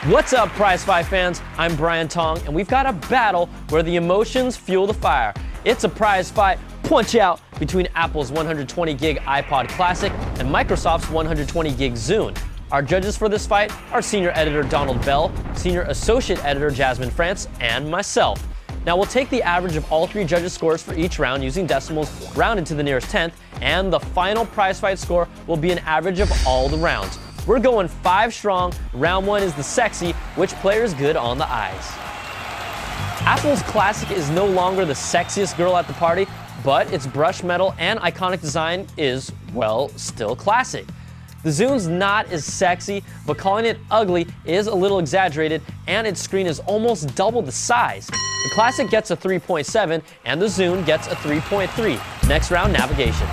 What's up, Prize Fight fans? I'm Brian Tong, and we've got a battle where the emotions fuel the fire. It's a prize fight punch-out between Apple's 120 gig iPod Classic and Microsoft's 120 gig Zune. Our judges for this fight are Senior Editor Donald Bell, Senior Associate Editor Jasmine France, and myself. Now we'll take the average of all three judges' scores for each round using decimals rounded to the nearest tenth, and the final prize fight score will be an average of all the rounds. We're going 5 strong. Round 1 is the sexy, which player is good on the eyes. Apple's Classic is no longer the sexiest girl at the party, but its brushed metal and iconic design is, well, still classic. The Zune's not as sexy, but calling it ugly is a little exaggerated, and its screen is almost double the size. The Classic gets a 3.7, and the Zune gets a 3.3. Next round, navigation.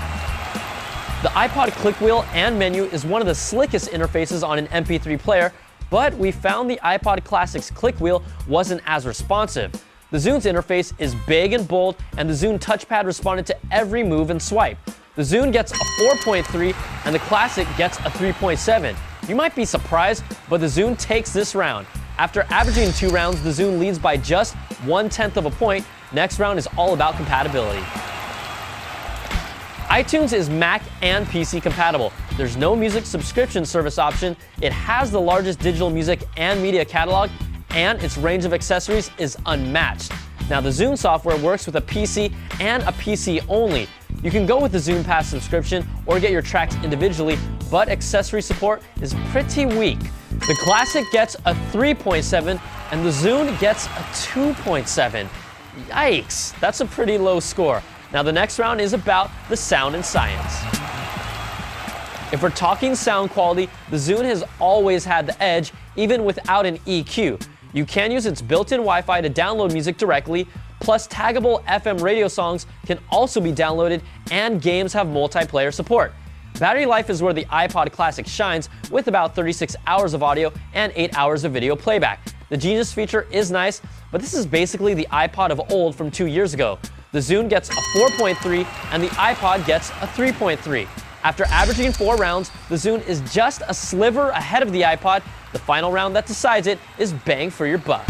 The iPod click wheel and menu is one of the slickest interfaces on an MP3 player, but we found the iPod Classic's click wheel wasn't as responsive. The Zune's interface is big and bold, and the Zune touchpad responded to every move and swipe. The Zune gets a 4.3, and the Classic gets a 3.7. You might be surprised, but the Zune takes this round. After averaging 2 rounds, the Zune leads by just 1/10 of a point. Next round is all about compatibility. iTunes is Mac and PC compatible. There's no music subscription service option. It has the largest digital music and media catalog, and its range of accessories is unmatched. Now, the Zune software works with a PC and a PC only. You can go with the Zune Pass subscription or get your tracks individually, but accessory support is pretty weak. The Classic gets a 3.7 and the Zune gets a 2.7. Yikes, that's a pretty low score. Now the next round is about the sound and science. If we're talking sound quality, the Zune has always had the edge, even without an EQ. You can use its built-in Wi-Fi to download music directly, plus taggable FM radio songs can also be downloaded, and games have multiplayer support. Battery life is where the iPod Classic shines, with about 36 hours of audio and 8 hours of video playback. The Genius feature is nice, but this is basically the iPod of old from 2 years ago. The Zune gets a 4.3 and the iPod gets a 3.3. After averaging 4 rounds, the Zune is just a sliver ahead of the iPod. The final round that decides it is bang for your buck.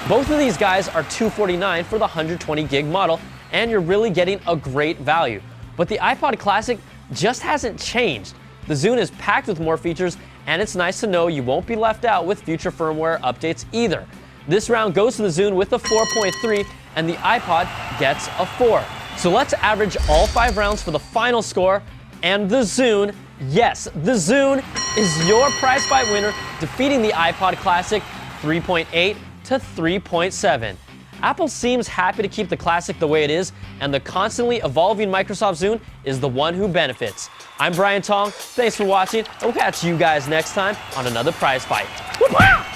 Both of these guys are $249 for the 120 gig model, and you're really getting a great value. But the iPod Classic just hasn't changed. The Zune is packed with more features, and it's nice to know you won't be left out with future firmware updates either. This round goes to the Zune with a 4.3, and the iPod gets a 4. So let's average all 5 rounds for the final score, and the Zune, yes, the Zune is your prize fight winner, defeating the iPod Classic 3.8 to 3.7. Apple seems happy to keep the Classic the way it is, and the constantly evolving Microsoft Zune is the one who benefits. I'm Brian Tong, thanks for watching, and we'll catch you guys next time on another prize fight. Woo-hoo!